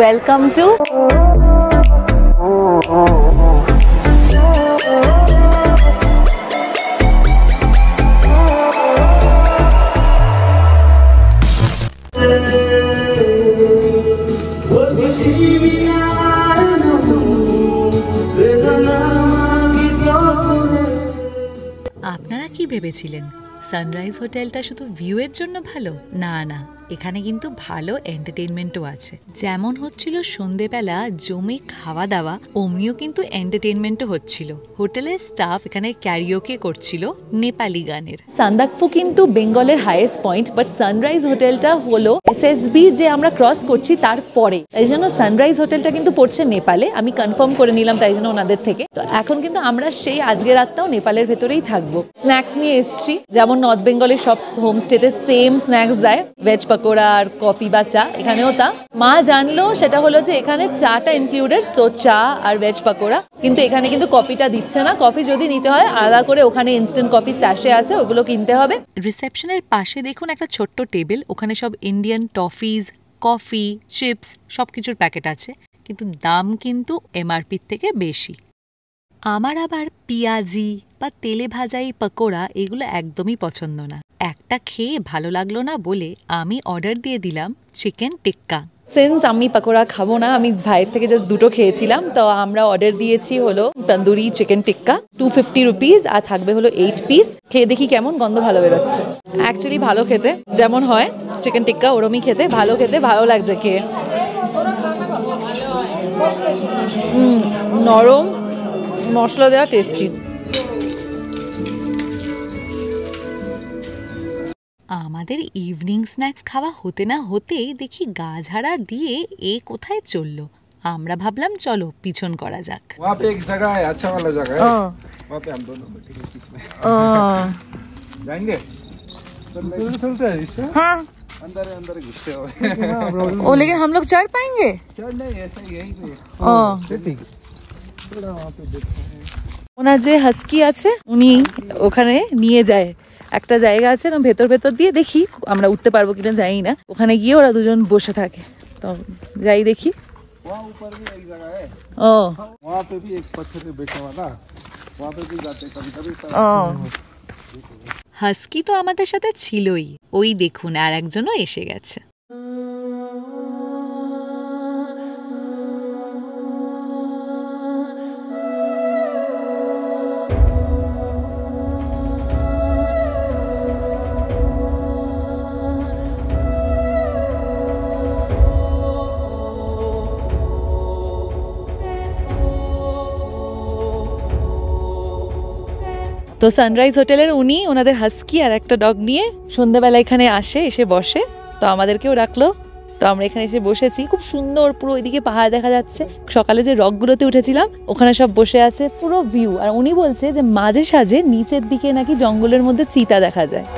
Welcome to আপনারা কি ভেবেছিলেন সানরাইজ হোটেলটা শুধু ভিউয়ের জন্য ভালো? না না, এখানে কিন্তু ভালো এন্টারটেইনমেন্টও আছে। যেমন হচ্ছিল সন্ধেবেলা জমে খাওয়া দাওয়া, অমনিও কিন্তু এন্টারটেইনমেন্টও হচ্ছিল। হোটেলের স্টাফ এখানে ক্যারিওকে করছিল নেপালি গানের। সান্দাকফু কিন্তু বেঙ্গলের হাইয়েস্ট পয়েন্ট, বাট সানরাইজ হোটেলটা হলো এসএসবি যে আমরা ক্রস করছি তারপরে, তাই জন্য সানরাইজ হোটেলটা কিন্তু পড়ছে নেপালে। আমি কনফার্ম করে নিলাম তাই জন্য ওনাদের থেকে। তো এখন কিন্তু আমরা সেই আজকে রাতটাও নেপালের ভেতরেই থাকবো। স্ন্যাক্স নিয়ে এসছি, যেমন নর্থ বেঙ্গলের সব হোমস্টেতে সেম স্ন্যাক্স দেয়, ভেজ পকোড়া আর কফি বা চা। এখানেও তা মা জানলো, সেটা হলো যে এখানে চাটা ইনক্লুডেড, তো চা আর ভেজ পকোড়া। কিন্তু এখানে কিন্তু কফিটা দিচ্ছে না। কফি যদি নিতে হয় আলাদা করে ওখানে ইনস্ট্যান্ট কফি স্যাশে আছে, ওগুলো কিনতে হবে। রিসেপশনের পাশে দেখুন একটা ছোট্ট টেবিল, ওখানে সব ইন্ডিয়ান টফিজ, কফি, চিপস সবকিছুর প্যাকেট আছে, কিন্তু দাম কিন্তু এমআরপির থেকে বেশি। আমার আবার পিঁয়াজি বা তেলে ভাজা এই পকোড়া এগুলো একদমই পছন্দ না। একটা খেয়ে ভালো লাগলো না বলে আমি অর্ডার দিয়ে দিলাম চিকেন টিক্কা। সিন্স আমি পকোড়া খাবো না, আমি ভাইয়ের থেকে জাস্ট দুটো খেয়েছিলাম, তো আমরা অর্ডার দিয়েছি হলো তন্দুরি চিকেন টিক্কা 250 রুপিস, আর থাকবে হলো 8 পিস। খেয়ে দেখি কেমন, গন্ধ ভালো বেরোচ্ছে। অ্যাকচুয়ালি ভালো খেতে, যেমন হয় চিকেন টিক্কা ওরমই খেতে, ভালো লাগছে খেয়ে। নরম, মশলা দেওয়া, টেস্টি। আমাদের ইভিনিং স্ন্যাক্স খাওয়া হতে না হতেই দেখি গা ঝাড়া দিয়ে এ কোথায় চললো। আমরা ভাবলাম চলো পিছন করা যাক। वहाँ पे एक जगह है, अच्छा वाला जगह है, वहाँ पे हम दोनों बैठेंगे इसमें। जाएंगे? चलते हैं इसमें। हाँ। अंदर घुसते हो। ओ लेकिन हम लोग चढ़ पाएंगे? चढ़ नहीं, ऐसे ही यहीं पे। ठीक है। थोड़ा वहाँ पे देखते हैं। ওনার যে হাস্কি আছে উনি ওখানে নিয়ে যায়, একটা জায়গা আছে না ভেতর দিয়ে, দেখি আমরা উঠতে পারবো কিনা জানি না। ওখানে গিয়ে ওরা দুজন বসে থাকে, তো যাই দেখি। वहाँ ऊपर भी एक जगह है, ও वहाँ पे भी एक पत्थर पे बैठा हुआ था, वहाँ पे भी जाते कभी হাস্কি তো আমাদের সাথে ছিলই, ওই দেখুন আর একজনও এসে গেছে। তো সানরাইজ হোটেলের উনি ওনাদের হাস্কি আর একটা ডগ নিয়ে সন্ধ্যাবেলা এখানে এসে বসে, তো আমাদেরকেও রাখলো। তো আমরা এখানে এসে বসেছি, খুব সুন্দর, পুরো ওইদিকে পাহাড় দেখা যাচ্ছে। সকালে যে রকগুলোতে উঠেছিলাম ওখানে সব বসে আছে, পুরো ভিউ। আর উনি বলছে যে মাঝে সাঝে নিচের দিকে নাকি জঙ্গলের মধ্যে চিতা দেখা যায়।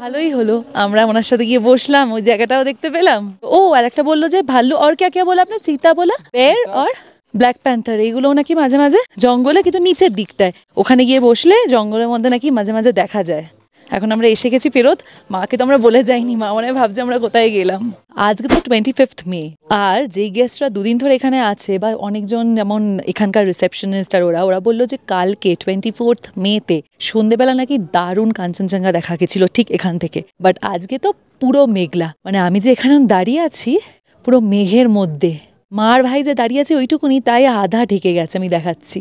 ভালোই হলো, আমরা ওনার সাথে গিয়ে বসলাম, ওই জায়গাটাও দেখতে পেলাম। ও আর একটা বললো যে ভাল্লু আর কে বলা আপনার, চিতা বলা, বের আর ব্ল্যাক প্যান্থার, এইগুলো নাকি মাঝে মাঝে জঙ্গলে, কিন্তু নিচের দিকটায়, ওখানে গিয়ে বসলে জঙ্গলের মধ্যে নাকি মাঝে মাঝে দেখা যায়। এখন আমরা এসে গেছি ফেরত, মাকে তো আমরা বলে যাইনি, মা মনে ভাবছে আমরা কোথায় গেলাম। আজকে তো 25th মে, আর যেই গেস্টরা দুদিন ধরে এখানে আছে বা অনেকজন যেমন এখানকার রিসেপশনিস্ট আর ওরা বললো যে কালকে 24th মেতে সন্ধেবেলা নাকি দারুণ কাঞ্চনজঙ্ঘা দেখা গেছিল ঠিক এখান থেকে। বাট আজকে তো পুরো মেঘলা, মানে আমি যে এখানে দাঁড়িয়ে আছি পুরো মেঘের মধ্যে, মার ভাই যে দাঁড়িয়ে আছে ওইটুকুনি, তাই আধা ঢেকে গেছে, আমি দেখাচ্ছি।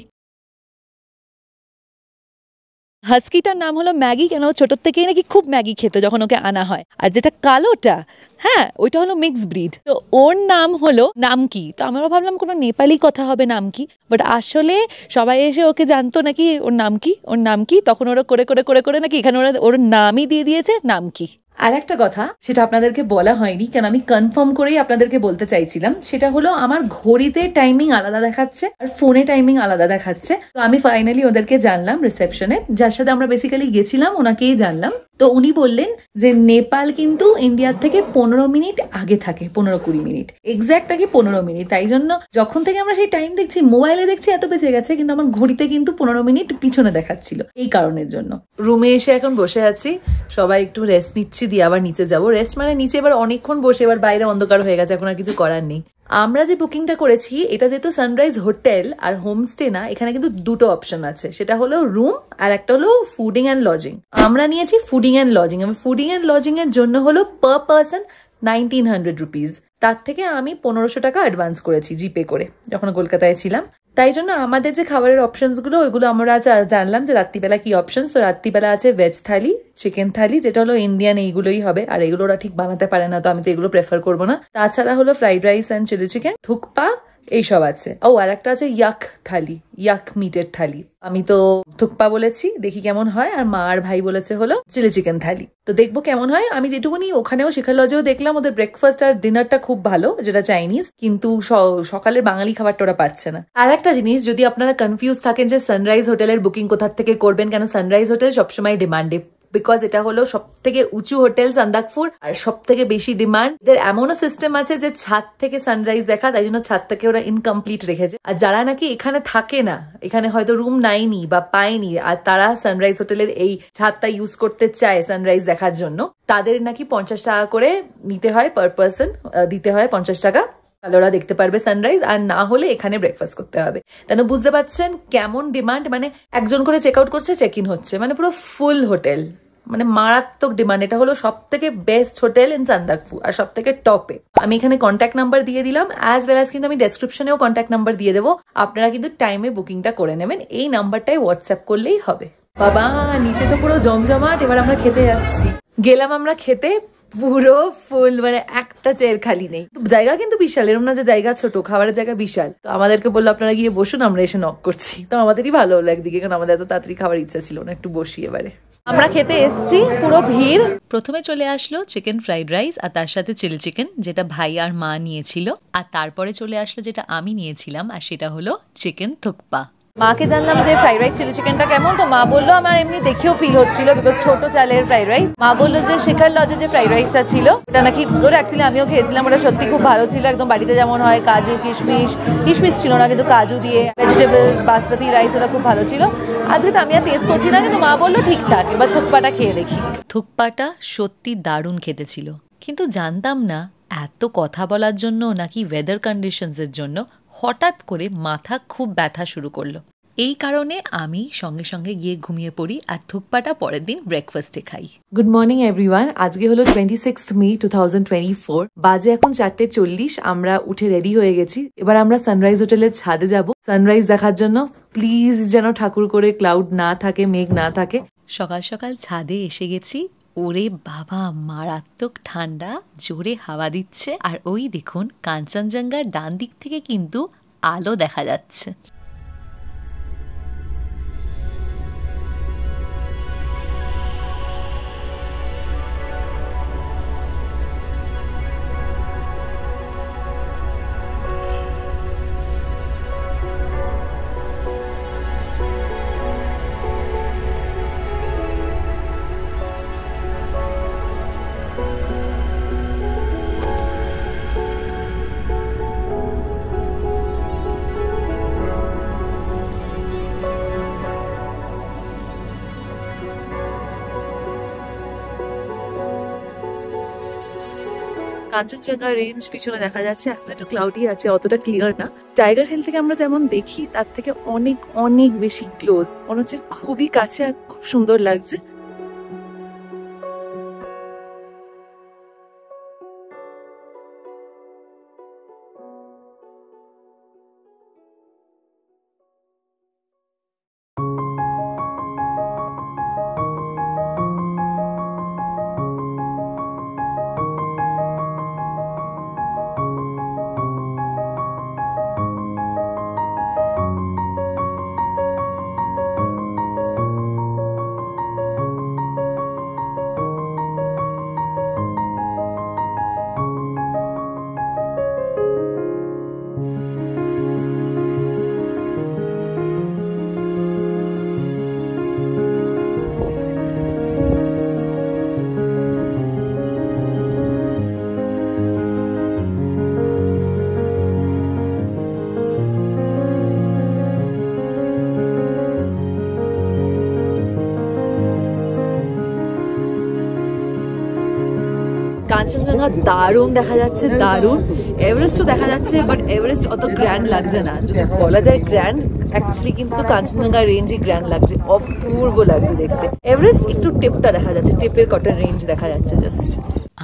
হাস্কিটার নাম হলো ম্যাগি, কেন ছোটোর থেকেই নাকি খুব ম্যাগি খেত যখন ওকে আনা হয়। আর যেটা কালোটা, হ্যাঁ, ওইটা হলো মিক্স ব্রিড। তো ওর নাম হলো নামকি। তো আমরা ভাবলাম কোনো নেপালি কথা হবে নামকি, বাট আসলে সবাই এসে ওকে জানতো নাকি ওর নাম কি, ওর নাম কি। তখন ওরা করে করে করে করে নাকি এখানে ওরা ওর নামই দিয়ে দিয়েছে নামকি। আর একটা কথা, সেটা আপনাদেরকে বলা হয়নি, কেন আমি কনফার্ম করেই আপনাদেরকে বলতে চাইছিলাম। সেটা হলো আমার ঘড়িতে টাইমিং আলাদা দেখাচ্ছে আর ফোনে টাইমিং আলাদা দেখাচ্ছে। তো আমি ফাইনালি ওদেরকে জানলাম রিসেপশনে, যার সাথে আমরা বেসিক্যালি গেছিলাম ওনাকেই জানলাম। তো উনি বললেন যে নেপাল কিন্তু ইন্ডিয়ার থেকে 15 মিনিট আগে থাকে, 15-20 মিনিট, এক্স্যাক্ট নাকি 15 মিনিট। তাই জন্য যখন থেকে আমরা সেই টাইম দেখছি, মোবাইলে দেখছি এত বেঁচে গেছে, কিন্তু আমার ঘড়িতে কিন্তু 15 মিনিট পিছনে দেখাচ্ছিল। এই কারণের জন্য রুমে এসে এখন বসে আছি, সবাই একটু রেস্ট নিচ্ছি, দিয়ে আবার নিচে যাবো। রেস্ট মানে নিচে এবার অনেকক্ষণ বসে, এবার বাইরে অন্ধকার হয়ে গেছে, এখন আর কিছু করার নেই। আমরা যে বুকিংটা করেছি এটা যেহেতু সানরাইজ হোটেল আর হোমস্টে না, এখানে কিন্তু দুটো অপশন আছে, সেটা হলো রুম আর একটা হলো ফুডিং অ্যান্ড লজিং। আমরা নিয়েছি fooding and lodging. Fooding and lodging এর জন্য হলো পার পার্সন 1900 রুপিস। তার থেকে আমি 1500 টাকা অ্যাডভান্স করেছি জিপে করে যখন কলকাতায় ছিলাম। তাই জন্য আমাদের যে খাবারের অপশনস গুলো ওইগুলো আমরা জানলাম যে রাত্রিবেলা কি অপশন। তো রাত্রিবেলা আছে ভেজ থালি, চিকেন থালি, যেটা হলো ইন্ডিয়ান, এইগুলোই হবে। আর এগুলো ওরা ঠিক বানাতে পারে না, তো আমি তো এগুলো প্রেফার করবো না। তাছাড়া হলো fried rice and chilli chicken, thukpa, এইসব আছে। ও আর একটা আছে ইয়াক থালি, ইয়াক মিটের থালি। আমি তো থুকপা বলেছি, দেখি কেমন হয়। আর মা আর ভাই বলেছে হলো চিলি চিকেন থালি। তো দেখবো কেমন হয়। আমি যেটুকুনি ওখানেও শিখার লজেও দেখলাম, ওদের ব্রেকফাস্ট আর ডিনারটা খুব ভালো, যেটা চাইনিজ, কিন্তু সকালের বাঙালি খাবারটা ওরা পাচ্ছে না। আর একটা জিনিস, যদি আপনারা কনফিউজ থাকেন যে সানরাইজ হোটেলের বুকিং কোথা থেকে করবেন, কেন সানরাইজ হোটেল সবসময় ডিমান্ডে, বিকজ এটা হলো সব থেকে উঁচু হোটেল সান্দাকফুর, আর সব থেকে বেশি ডিমান্ড। এদের এমনও সিস্টেম আছে যে ছাদ থেকে সানরাইজ দেখা, তাই জন্য ছাদ থেকে ওরা ইনকমপ্লিট রেখেছে। আর যারা নাকি এখানে থাকে না, এখানে হয়তো রুম নাইনি বা পায়নি, আর তারা সানরাইজ হোটেলের এই ছাদটা ইউজ করতে চায় সানরাইজ দেখার জন্য, তাদের নাকি 50 টাকা করে নিতে হয় পার পার্সন, দিতে হয় 50 টাকা। তাহলে ওরা দেখতে পারবে সানরাইজ, আর না হলে এখানে ব্রেকফাস্ট করতে হবে। তাহলে বুঝতে পারছেন কেমন ডিমান্ড, মানে একজন করে চেক আউট করছে, চেক ইন হচ্ছে, মানে পুরো ফুল হোটেল, মানে মারাত্মক ডিমান্ড। এটা হলো সব থেকে বেস্ট হোটেল ইন সান্দাকফু আর সব থেকে টপে। আমি এখানে কন্ট্যাক্ট নাম্বার দিয়ে দিলাম, অ্যাজ ওয়েল অ্যাজ কিন্তু আমি ডেসক্রিপশনেও কন্ট্যাক্ট নাম্বার দিয়ে দেবো। আপনারা কিন্তু টাইমে বুকিংটা করে নেবেন, এই নাম্বারটাই হোয়াটসঅ্যাপ করলেই হবে। বাবা, নিচে তো পুরো জমজমাট। এবার আমরা খেতে যাচ্ছি। গেলাম আমরা খেতে, পুরো ফুল, মানে একটা চেয়ার খালি নেই। জায়গা কিন্তু বিশাল, এরকম না যে জায়গা ছোট, খাবারের জায়গা বিশাল। তো আমাদেরকে বললো আপনারা গিয়ে বসুন, আমরা এসে নক করছি। তো আমাদেরই ভালো হলো একদিকে, কারণ আমাদের এত তাড়াতাড়ি খাবার ইচ্ছা ছিল না, একটু বসি এবারে। আমরা খেতে এসছি, পুরো ভিড়। প্রথমে চলে আসলো চিকেন ফ্রাইড রাইস আর তার সাথে চিলি চিকেন, যেটা ভাই আর মা নিয়েছিল। আর তারপরে চলে আসলো যেটা আমি নিয়েছিলাম, আর সেটা হলো চিকেন থুকপা। মাকে জানলাম যে ফ্রাইড রাইস চিলি চিকেনটা কেমন, তো মা বললো, আমার এমনি দেখেও ফিল হচ্ছিল বিকজ ছোট চালের ফ্রাইড রাইস। মা বললো যে শেখার লজে যে ফ্রাইড রাইসটা ছিল ওটা নাকি, ওটা অ্যাকচুয়ালি আমিও খেয়েছিলাম, ওটা সত্যি খুব ভালো ছিল। একদম বাড়িতে যেমন হয়, কাজু কিশমিশ, কিশমিশ ছিল না কিন্তু কাজু দিয়ে, ভেজিটেবলস, বাসমতি রাইস, ওটা খুব ভালো ছিল। আজকে তো আমি আর টেস্ট করছি না, কিন্তু মা বললো ঠিকঠাক, এবার থুকপাটা খেয়ে দেখি। থুকপাটা সত্যি দারুণ খেতে ছিল, কিন্তু জানতাম না এত কথা বলার জন্য নাকি ওয়েদার কন্ডিশনসের জন্য হঠাৎ করে মাথা খুব ব্যথা শুরু করলো। এই কারণে আমি সঙ্গে সঙ্গে গিয়ে ঘুমিয়ে পড়ি, আর থুকপাটা পরের দিন ব্রেকফাস্টে খাই। Good morning everyone. আজকে হলো 26 মে 2024, বাজে এখন 4:40। আমরা উঠে রেডি হয়ে গেছি, এবার আমরা সানরাইজ হোটেলের ছাদে যাব সানরাইজ দেখার জন্য। প্লিজ যেন ঠাকুর করে ক্লাউড না থাকে, মেঘ না থাকে। সকাল সকাল ছাদে এসে গেছি। ওরে বাবা, মারাত্মক ঠান্ডা, জোরে হাওয়া দিচ্ছে। আর ওই দেখুন কাঞ্চনজঙ্ঘার ডান দিক থেকে কিন্তু আলো দেখা যাচ্ছে। কাঞ্চনজঙ্ঘা রেঞ্জ পিছনে দেখা যাচ্ছে, এখন একটু ক্লাউডি আছে, অতটা ক্লিয়ার না। টাইগার হিল থেকে আমরা যেমন দেখি তার থেকে অনেক অনেক বেশি ক্লোজ, মনে হচ্ছে খুবই কাছে আর খুব সুন্দর লাগছে। কাঞ্চনজঙ্ঘা দারুণ দেখা যাচ্ছে, দারুণ। এভারেস্টও দেখা যাচ্ছে, বাট এভারেস্ট অত গ্র্যান্ড লাগছে না, যদি বলা যায় গ্র্যান্ড, অ্যাকচুয়ালি কিন্তু কাঞ্চনজঙ্ঘা রেঞ্জই গ্র্যান্ড লাগছে, অপূর্ব লাগছে দেখতে। এভারেস্ট একটু টিপটা দেখা যাচ্ছে, টিপের কটা রেঞ্জ দেখা যাচ্ছে জাস্ট।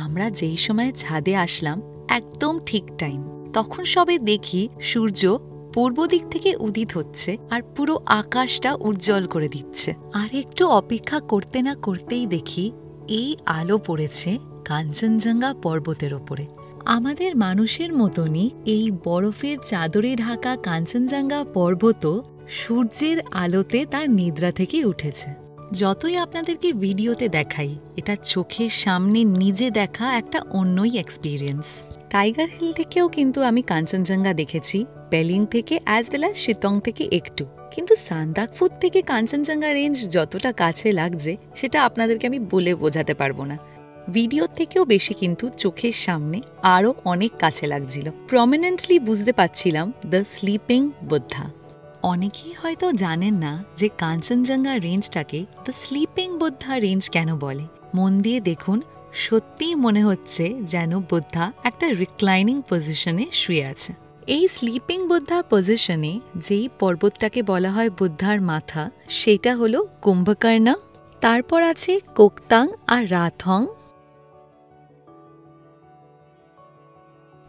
আমরা যেই সময় ছাদে আসলাম একদম ঠিক টাইম, তখন সবে দেখি সূর্য পূর্ব দিক থেকে উদিত হচ্ছে আর পুরো আকাশটা উজ্জ্বল করে দিচ্ছে। আর একটু অপেক্ষা করতে না করতেই দেখি এই আলো পড়েছে কাঞ্চনজঙ্ঘা পর্বতের ওপরে। আমাদের মানুষের মতনই এই বরফের চাদরে ঢাকা কাঞ্চনজঙ্ঘা পর্বতও সূর্যের আলোতে তার নিদ্রা থেকে উঠেছে। যতই আপনাদেরকে ভিডিওতে দেখাই, এটা চোখের সামনে নিজে দেখা একটা অন্যই এক্সপিরিয়েন্স। টাইগার হিল থেকেও কিন্তু আমি কাঞ্চনজঙ্ঘা দেখেছি, পেলিং থেকে অ্যাজ ওয়েল অ্যাজ শিতং থেকে একটু, কিন্তু সান্দাকফু থেকে কাঞ্চনজঙ্ঘা রেঞ্জ যতটা কাছে লাগছে সেটা আপনাদেরকে আমি বলে বোঝাতে পারবো না। ভিডিওর থেকেও বেশি কিন্তু চোখের সামনে আরও অনেক কাছে লাগছিল। প্রমিনেন্টলি বুঝতে পারছিলাম দ্য স্লিপিং বুদ্ধা। অনেকেই হয়তো জানেন না যে কাঞ্চনজঙ্ঘা রেঞ্জটাকে দ্য স্লিপিং বুদ্ধা রেঞ্জ কেন বলে। মন দিয়ে দেখুন, সত্যিই মনে হচ্ছে যেন বুদ্ধা একটা রিক্লাইনিং পজিশনে শুয়ে আছে। এই স্লিপিং বুদ্ধা পজিশনে যেই পর্বতটাকে বলা হয় বুদ্ধার মাথা, সেটা হলো কুম্ভকর্ণ। তারপর আছে কোকতাং আর রাথং।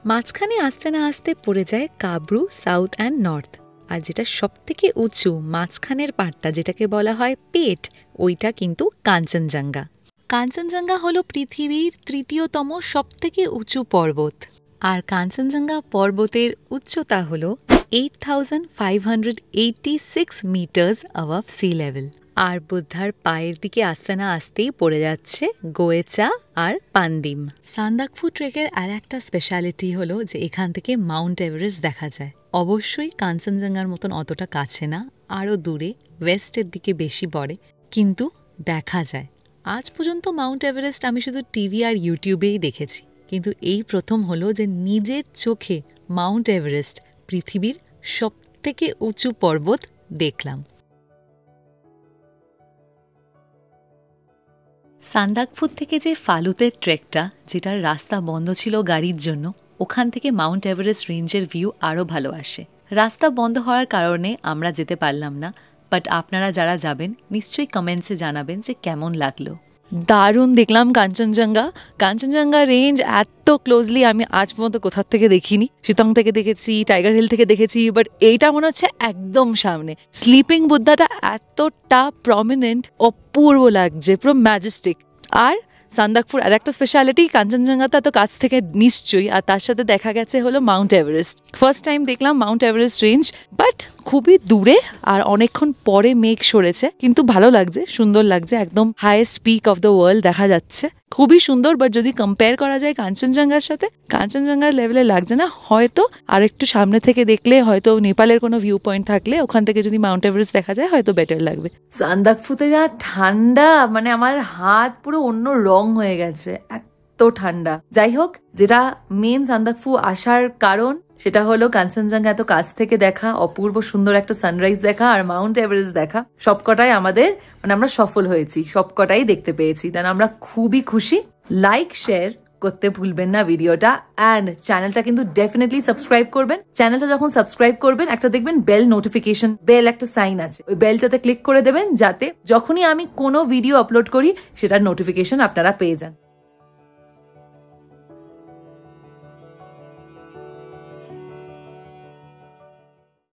মাঝখানে আসতে না আসতে পড়ে যায় কাব্রু সাউথ অ্যান্ড নর্থ। আর যেটা সবথেকে উঁচু মাঝখানের পাটটা, যেটাকে বলা হয় পেট, ওইটা কিন্তু কাঞ্চনজঙ্ঘা। কাঞ্চনজঙ্ঘা হলো পৃথিবীর তৃতীয়তম সবথেকে উঁচু পর্বত। আর কাঞ্চনজঙ্ঘা পর্বতের উচ্চতা হল 8586 মিটার্স অ্যাবভ সি লেভেল। আর বুদ্ধার পায়ের দিকে আসতে না আসতেই পড়ে যাচ্ছে গোয়েচা আর পান্ডিম। সান্দাকফু ট্রেকের আর একটা স্পেশালিটি হলো যে এখান থেকে মাউন্ট এভারেস্ট দেখা যায়। অবশ্যই কাঞ্চনজঙ্ঘার মতন অতটা কাছে না, আরও দূরে ওয়েস্টের দিকে বেশি পড়ে, কিন্তু দেখা যায়। আজ পর্যন্ত মাউন্ট এভারেস্ট আমি শুধু টিভি আর ইউটিউবেই দেখেছি, কিন্তু এই প্রথম হলো যে নিজের চোখে মাউন্ট এভারেস্ট, পৃথিবীর সবথেকে উঁচু পর্বত, দেখলাম। সান্দাকফু থেকে যে ফালুতের ট্রেকটা, যেটার রাস্তা বন্ধ ছিল গাড়ির জন্য, ওখান থেকে মাউন্ট এভারেস্ট রেঞ্জের ভিউ আরও ভালো আসে। রাস্তা বন্ধ হওয়ার কারণে আমরা যেতে পারলাম না, বাট আপনারা যারা যাবেন নিশ্চয়ই কমেন্টসে জানাবেন যে কেমন লাগলো। দারুণ দেখলাম কাঞ্চনজঙ্ঘা। কাঞ্চনজঙ্ঘা রেঞ্জ এত ক্লোজলি আমি আজ পর্যন্ত কোথার থেকে দেখিনি। শিতং থেকে দেখেছি, টাইগার হিল থেকে দেখেছি, বাট এইটা মনে হচ্ছে একদম সামনে। স্লিপিং বুদ্ধাটা এতটা প্রমিনেন্ট, অপূর্ব লাগছে, পুরো ম্যাজেস্টিক। আর সান্দাকফুর আর একটা স্পেশালিটি, কাঞ্চনজঙ্ঘা তো এত কাছ থেকে নিশ্চয়ই, আর তার সাথে দেখা গেছে হলো মাউন্ট এভারেস্ট। ফার্স্ট টাইম দেখলাম মাউন্ট এভারেস্ট রেঞ্জ, বাট খুবই দূরে আর অনেকক্ষণ পরে মেঘ সরেছে, কিন্তু ভালো লাগছে, সুন্দর লাগছে, একদম highest peak of the world দেখা যাচ্ছে, খুবই সুন্দর। বাট যদি কম্পেয়ার করা যায় কাঞ্চনজঙ্ঘার সাথে, কাঞ্চনজঙ্ঘার লেভেলে লাগছে না। হয়তো আর একটু সামনে থেকে দেখলে, হয়তো নেপালের কোনো ভিউ পয়েন্ট থাকলে ওখান থেকে যদি মাউন্ট এভারেস্ট দেখা যায় হয়তো বেটার লাগবে। সান্দাকফুতে যা ঠান্ডা, মানে আমার হাত পুরো অন্য রং হয়ে গেছে, এত ঠান্ডা। যাই হোক, যেটা মেন সান্দাকফু আসার কারণ সেটা হলো কাঞ্চনজঙ্ঘা এত কাছ থেকে দেখা, অপূর্ব সুন্দর একটা সানরাইজ দেখা আর মাউন্ট এভারেস্ট দেখা, সবকটাই আমাদের, মানে আমরা সফল হয়েছি, সবকটাই দেখতে পেয়েছি। তাই আমরা খুবই খুশি। লাইক শেয়ার করতে ভুলবেন না ভিডিওটা, অ্যান্ড চ্যানেলটা কিন্তু ডেফিনেটলি সাবস্ক্রাইব করবেন। চ্যানেলটা যখন সাবস্ক্রাইব করবেন, একটা দেখবেন বেল নোটিফিকেশন বেল একটা সাইন আছে, ওই বেলটাতে ক্লিক করে দেবেন, যাতে যখনই আমি কোনো ভিডিও আপলোড করি সেটার নোটিফিকেশন আপনারা পেয়ে যান।